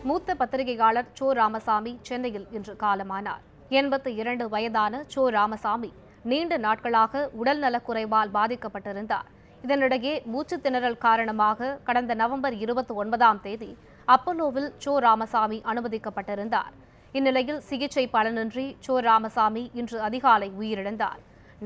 மூத்த பத்திரிகையாளர் சோ ராமசாமி சென்னையில் இன்று காலமானார். 82 வயதான சோ ராமசாமி நீண்ட நாட்களாக உடல் நலக்குறைவால் பாதிக்கப்பட்டிருந்தார். இதனிடையே மூச்சு திணறல் காரணமாக கடந்த நவம்பர் 29ஆம் தேதி அப்பல்லோவில் சோ ராமசாமி அனுமதிக்கப்பட்டிருந்தார். இந்நிலையில் சிகிச்சை பலனின்றி சோ ராமசாமி இன்று அதிகாலை உயிரிழந்தார்.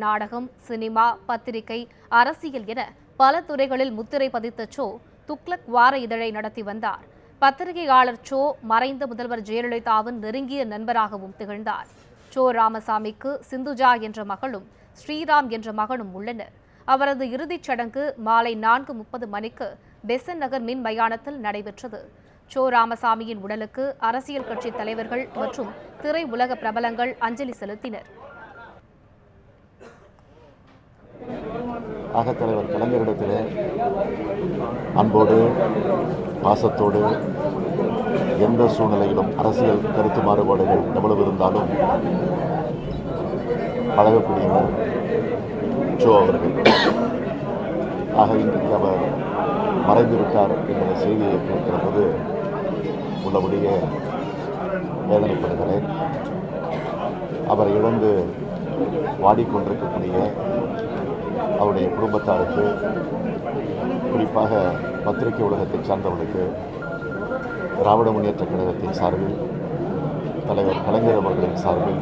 நாடகம், சினிமா, பத்திரிகை, அரசியல் என பல துறைகளில் முத்திரை பதித்த சோ துக்ளக் வார இதழை நடத்தி வந்தார். பத்திரிகையாளர் சோ மறைந்த முதல்வர் ஜெயலலிதாவின் நெருங்கிய நண்பராகவும் திகழ்ந்தார். சோ ராமசாமிக்கு சிந்துஜா என்ற மகளும் ஸ்ரீராம் என்ற மகனும் உள்ளனர். அவரது இறுதிச் சடங்கு மாலை 4:30 மணிக்கு பெசன் நகர் மின் மயானத்தில் நடைபெற்றது. சோ ராமசாமியின் உடலுக்கு அரசியல் கட்சி தலைவர்கள் மற்றும் திரை உலக பிரபலங்கள் அஞ்சலி செலுத்தினர். தலைவர் கலைஞரிடத்திலே அன்போடு, பாசத்தோடு, எந்த சூழ்நிலையிலும் அரசியல் கருத்து மாறுபாடுகள் எவ்வளவு இருந்தாலும் பழகக்கூடியவர் சோ அவர்கள். ஆக இன்றைக்கு அவர் மறைந்துவிட்டார் என்ற செய்தியை கேட்கிற போது உள்ளபடியே வேதனைப்படுகிறேன். அவரை இழந்து வாடிக்கொண்டிருக்கக்கூடிய அவருடைய குடும்பத்தாருக்கு, குறிப்பாக பத்திரிகை உலகத்தை சார்ந்தவர்களுக்கு திராவிட முன்னேற்ற கழகத்தின் சார்பில், தலைவர் கலைஞர் அவர்களின் சார்பில்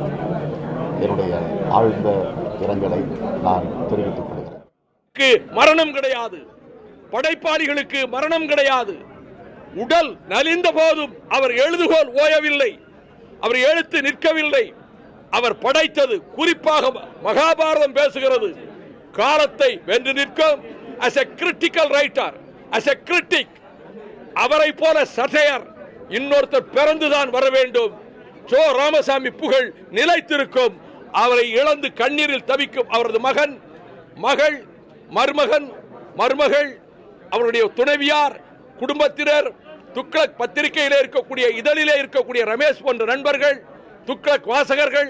என்னுடைய ஆழ்ந்த இரங்கலை நான் தெரிவித்துக் கொள்கிறேன். மரணம் கிடையாது, படைப்பாளிகளுக்கு மரணம் கிடையாது. உடல் நலிந்த போதும் அவர் எழுதுகோல் ஓயவில்லை, அவர் எழுத்து நிற்கவில்லை. அவர் படைத்தது, குறிப்பாக மகாபாரதம் பேசுகிறது, காலத்தை வென்று நிற்கும். as a critical writer, as a critic, அவரை போல சட்டையர் இன்னொருத்தர் பிறந்துதான் வர வேண்டும். சோ ராமசாமி புகழ் நிலைத்திருக்கும். அவரை இழந்து கண்ணீரில் தவிக்கும் அவரது மகன், மகள், மருமகள், அவருடைய துணைவியார், குடும்பத்தினர், துக்ளக் பத்திரிகையிலே இருக்கக்கூடிய, இதழிலே இருக்கக்கூடிய ரமேஷ் போன்ற நண்பர்கள், துக்ளக் வாசகர்கள்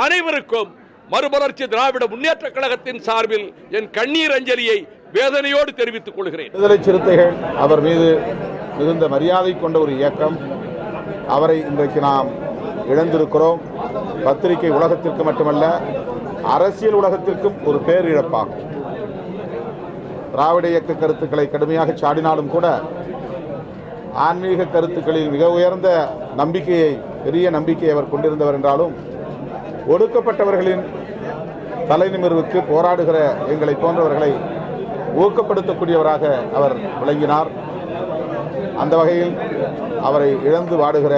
அனைவருக்கும் மறுமலர்ச்சி திராவிட முன்னேற்ற கழகத்தின் சார்பில் என் கண்ணீர் அஞ்சலியை வேதனையோடு தெரிவித்துக் கொள்கிறேன். விடுதலை சிறுத்தைகள் அவர் மீது மிகுந்த மரியாதை கொண்ட ஒரு இயக்கம். அவரை இன்றைக்கு நாம் இழந்திருக்கிறோம். பத்திரிகை உலகத்திற்கு மட்டுமல்ல, அரசியல் உலகத்திற்கும் ஒரு பேரிழப்பாகும். திராவிட இயக்க கருத்துக்களை கடுமையாக சாடினாலும் கூட ஆன்மீக கருத்துக்களில் மிக உயர்ந்த நம்பிக்கையை, பெரிய நம்பிக்கையை அவர் கொண்டிருந்தவர் என்றாலும், ஒடுக்கப்பட்டவர்களின் தலைநிமிர்வுக்கு போராடுகிற எங்களை போன்றவர்களை ஊக்கப்படுத்தக்கூடியவராக அவர் விளங்கினார். அந்த வகையில் அவரை இழந்து வாடுகிற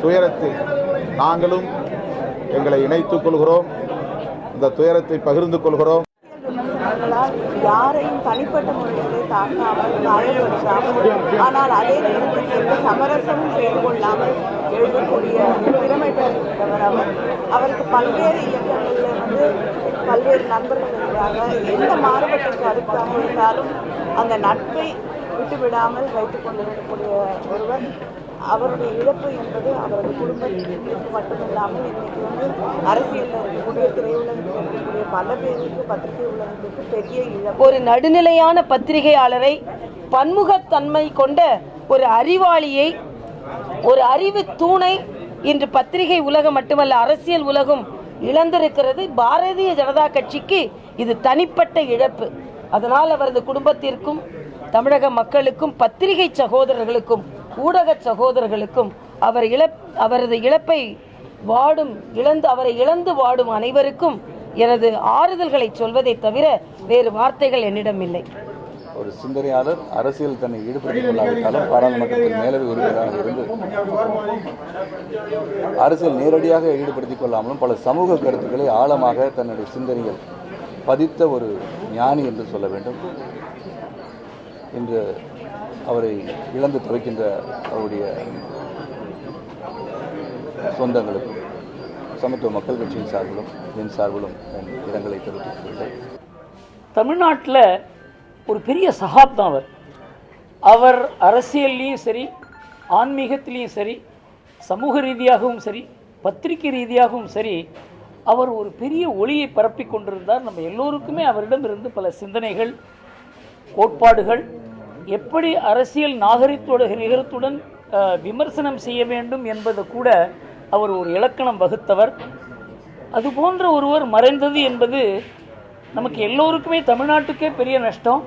துயரத்தில் நாங்களும் எங்களை இணைத்துக் கொள்கிறோம். இந்த துயரத்தை பகிர்ந்து கொள்கிறோம். யாரையும் தனிப்பட்ட முறையிலே தாக்காமல், காயப்படுத்தாமல், ஆனால் அதே நேரத்தில் எந்த சமரசமும் செய்து கொள்ளாமல் எழுதக்கூடிய திறமை பெற்றவர் அவர். அவருக்கு பல்வேறு இயக்கங்களில் பல்வேறு நண்பர்கள் இருக்கிறாங்க. எந்த மாறுபட்ட கருத்தாக இருந்தாலும் அந்த நட்பை விட்டுவிடாமல் வைத்துக் கொண்டிருக்கக்கூடிய ஒருவர். அவருடைய இழப்பு என்பது அவரது குடும்பத்திற்கு மட்டுமில்லாமல் இன்னைக்கு அரசியலில் இருக்கக்கூடிய, திரையுலகத்தில் இருக்கக்கூடிய பல பேருக்கு, பத்திரிகை உலகத்திற்கு பெரிய இழப்பு. ஒரு நடுநிலையான பத்திரிகையாளரை, பன்முகத்தன்மை கொண்ட ஒரு அறிவாளியை, ஒரு அறிவு தூணை இன்று பத்திரிகை உலகம் மட்டுமல்ல அரசியல் உலகம் இழந்திருக்கிறது. பாரதிய ஜனதா கட்சிக்கு இது தனிப்பட்ட இழப்பு. அதனால் அவரது குடும்பத்திற்கும், தமிழக மக்களுக்கும், பத்திரிகை சகோதரர்களுக்கும், ஊடக சகோதரர்களுக்கும் அவரது இழப்பை அவரை இழந்து வாடும் அனைவருக்கும் எனது ஆறுதல்களை சொல்வதை தவிர வேறு வார்த்தைகள் என்னிடம் இல்லை. ஒரு சிந்தனையாளர் அரசியல் தன்னை ஈடுபடுத்திக் கொள்ளாவிட்டாலும் பாராளுமன்றத்தில் மேலவை உறுப்பினராக இருந்து அரசியல் நேரடியாக ஈடுபடுத்திக் கொள்ளாமலும் பல சமூக கருத்துக்களை ஆழமாக தன்னுடைய சிந்தனையில் பதித்த ஒரு ஞானி என்று சொல்ல வேண்டும். இன்று அவரை இழந்து தவிக்கின்ற அவருடைய சொந்தங்களுக்கும் சமத்துவ மக்கள் கட்சியின் சார்பிலும் என் சார்பிலும் இரங்கலை தெரிவித்துள்ளேன். தமிழ்நாட்டில் ஒரு பெரிய சகாப்தம் அவர் அரசியல்லையும் சரி, ஆன்மீகத்திலையும் சரி, சமூக ரீதியாகவும் சரி, பத்திரிகை ரீதியாகவும் சரி, அவர் ஒரு பெரிய ஒளியை பரப்பி கொண்டிருந்தார். நம்ம எல்லோருக்குமே அவரிடமிருந்து பல சிந்தனைகள், கோட்பாடுகள், எப்படி அரசியல் நாகரிகத்துடன் விமர்சனம் செய்ய வேண்டும் என்பது கூட அவர் ஒரு இலக்கணம் வகுத்தவர். அதுபோன்ற ஒருவர் மறைந்தது என்பது நமக்கு எல்லோருக்குமே, தமிழ்நாட்டுக்கே பெரிய நஷ்டம்.